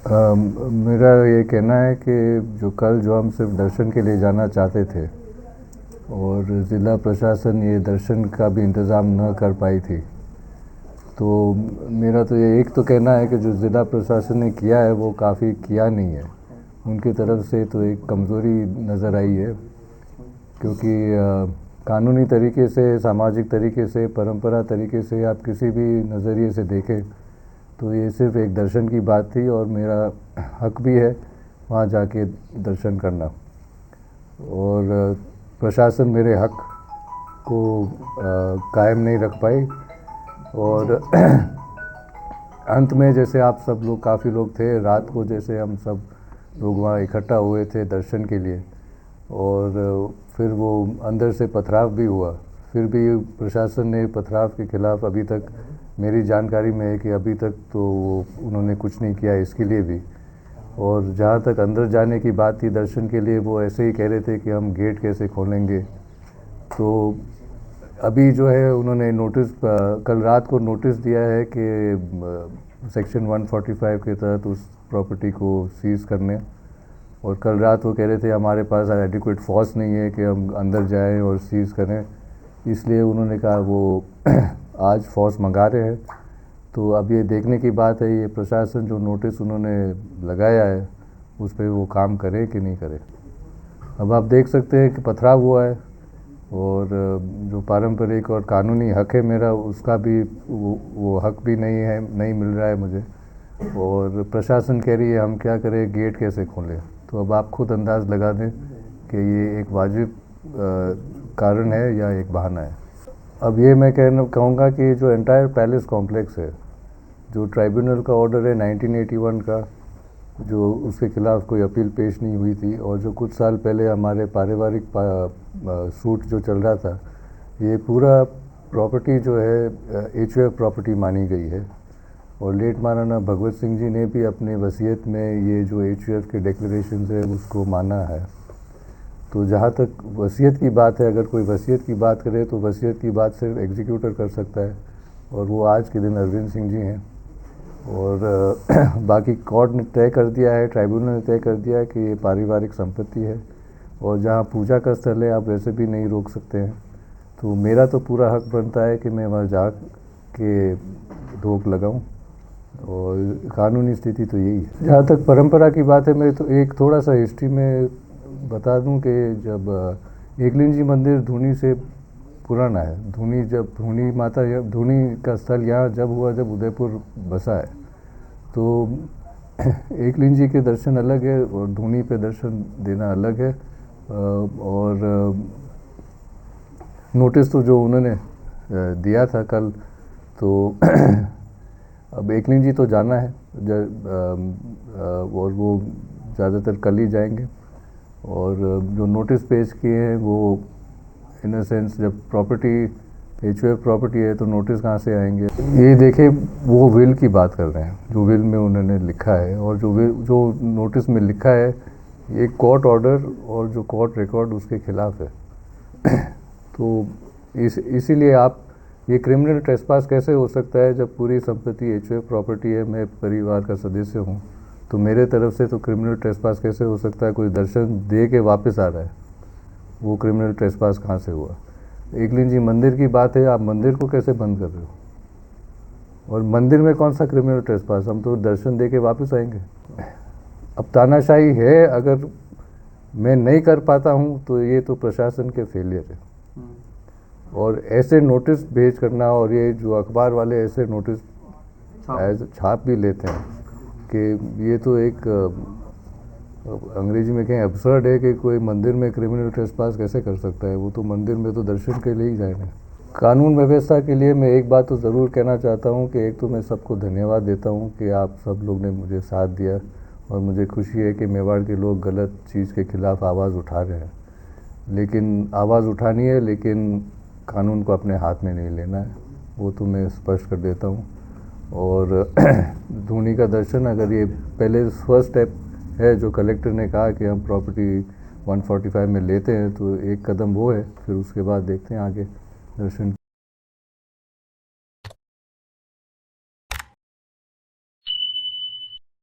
मेरा ये कहना है कि जो हम सिर्फ दर्शन के लिए जाना चाहते थे और ज़िला प्रशासन ये दर्शन का भी इंतज़ाम न कर पाई थी, तो मेरा तो ये एक तो कहना है कि जो ज़िला प्रशासन ने किया है वो काफ़ी किया नहीं है। उनकी तरफ से तो एक कमज़ोरी नज़र आई है, क्योंकि कानूनी तरीके से, सामाजिक तरीके से, परंपरा तरीके से आप किसी भी नज़रिए से देखें तो ये सिर्फ एक दर्शन की बात थी और मेरा हक भी है वहाँ जाके दर्शन करना। और प्रशासन मेरे हक को कायम नहीं रख पाई। और अंत में जैसे आप सब लोग, काफ़ी लोग थे रात को, जैसे हम सब लोग वहाँ इकट्ठा हुए थे दर्शन के लिए, और फिर वो अंदर से पथराव भी हुआ। फिर भी प्रशासन ने पथराव के खिलाफ अभी तक, मेरी जानकारी में है कि अभी तक तो उन्होंने कुछ नहीं किया इसके लिए भी। और जहाँ तक अंदर जाने की बात थी दर्शन के लिए, वो ऐसे ही कह रहे थे कि हम गेट कैसे खोलेंगे। तो अभी जो है उन्होंने नोटिस, कल रात को नोटिस दिया है कि सेक्शन 145 के तहत उस प्रॉपर्टी को सीज़ करने। और कल रात वो कह रहे थे हमारे पास एडिक्वेट फोर्स नहीं है कि हम अंदर जाएं और सीज़ करें, इसलिए उन्होंने कहा वो आज फोर्स मंगा रहे हैं। तो अब ये देखने की बात है, ये प्रशासन जो नोटिस उन्होंने लगाया है उस पर वो काम करे कि नहीं करे। अब आप देख सकते हैं कि पथराव हुआ है, और जो पारंपरिक और कानूनी हक है मेरा, उसका भी वो हक भी नहीं है, नहीं मिल रहा है मुझे। और प्रशासन कह रही है हम क्या करें, गेट कैसे खोलें। तो अब आप खुद अंदाज़ लगा दें कि ये एक वाजिब कारण है या एक बहाना है। अब ये मैं कहूँगा कि जो एंटायर पैलेस कॉम्प्लेक्स है, जो ट्राइब्यूनल का ऑर्डर है 1981 का, जो उसके खिलाफ कोई अपील पेश नहीं हुई थी, और जो कुछ साल पहले हमारे पारिवारिक सूट जो चल रहा था, ये पूरा प्रॉपर्टी जो है HUF प्रॉपर्टी मानी गई है। और लेट महाराणा भगवत सिंह जी ने भी अपने वसीयत में ये जो HUF के डिक्लेरेशन है उसको माना है। तो जहाँ तक वसीयत की बात है, अगर कोई वसीयत की बात करे तो वसीयत की बात सिर्फ एग्जीक्यूटर कर सकता है, और वो आज के दिन अरविंद सिंह जी हैं। और बाकी कोर्ट ने तय कर दिया है, ट्राइब्यूनल ने तय कर दिया है कि ये पारिवारिक संपत्ति है, और जहाँ पूजा का स्थल है आप वैसे भी नहीं रोक सकते हैं। तो मेरा तो पूरा हक बनता है कि मैं वहाँ जा के रोक लगाऊं, और कानूनी स्थिति तो यही है। जहाँ तक परंपरा की बात है, मैं तो एक थोड़ा सा हिस्ट्री में बता दूं कि जब एकलिंग जी मंदिर धूनी से पुराना है। जब धूनी माता, धूनी का स्थल यहाँ जब हुआ, जब उदयपुर बसा है, तो एकलिंग जी के दर्शन अलग है और धूनी पे दर्शन देना अलग है। और नोटिस तो जो उन्होंने दिया था कल, तो अब एकलिंग जी तो जाना है, और वो ज़्यादातर कल ही जाएंगे। और जो नोटिस पेश किए हैं वो इन अ सेंस, जब प्रॉपर्टी HUF प्रॉपर्टी है तो नोटिस कहाँ से आएंगे। ये देखिए, वो विल की बात कर रहे हैं, जो विल में उन्होंने लिखा है, और जो नोटिस में लिखा है ये कोर्ट ऑर्डर और जो कोर्ट रिकॉर्ड उसके खिलाफ है। तो इसीलिए आप, ये क्रिमिनल ट्रेसपास कैसे हो सकता है जब पूरी संपत्ति HUF प्रॉपर्टी है, मैं परिवार का सदस्य हूँ, तो मेरे तरफ से तो क्रिमिनल ट्रेसपास कैसे हो सकता है। कोई दर्शन दे के वापस आ रहा है, वो क्रिमिनल ट्रेसपास कहाँ से हुआ। एकलिंग जी मंदिर की बात है, आप मंदिर को कैसे बंद कर रहे हो, और मंदिर में कौन सा क्रिमिनल ट्रेसपास, हम तो दर्शन दे के वापस आएंगे। अब तानाशाही है, अगर मैं नहीं कर पाता हूँ तो ये तो प्रशासन के फेलियर है। और ऐसे नोटिस भेज करना, और ये जो अखबार वाले ऐसे नोटिस छाप भी लेते हैं कि ये तो एक अंग्रेजी में कहें अब्सर्ड है कि कोई मंदिर में क्रिमिनल ट्रेसपास कैसे कर सकता है। वो तो मंदिर में तो दर्शन के लिए ही जाएंगे। कानून व्यवस्था के लिए मैं एक बात तो ज़रूर कहना चाहता हूँ कि एक तो मैं सबको धन्यवाद देता हूँ कि आप सब लोग ने मुझे साथ दिया, और मुझे खुशी है कि मेवाड़ के लोग गलत चीज़ के खिलाफ आवाज़ उठा रहे हैं। लेकिन आवाज़ उठानी है, लेकिन कानून को अपने हाथ में नहीं लेना है, वो तो मैं स्पष्ट कर देता हूँ। और धूनी का दर्शन, अगर ये पहले फर्स्ट स्टेप है जो कलेक्टर ने कहा कि हम प्रॉपर्टी 145 में लेते हैं, तो एक कदम वो है, फिर उसके बाद देखते हैं आगे दर्शन।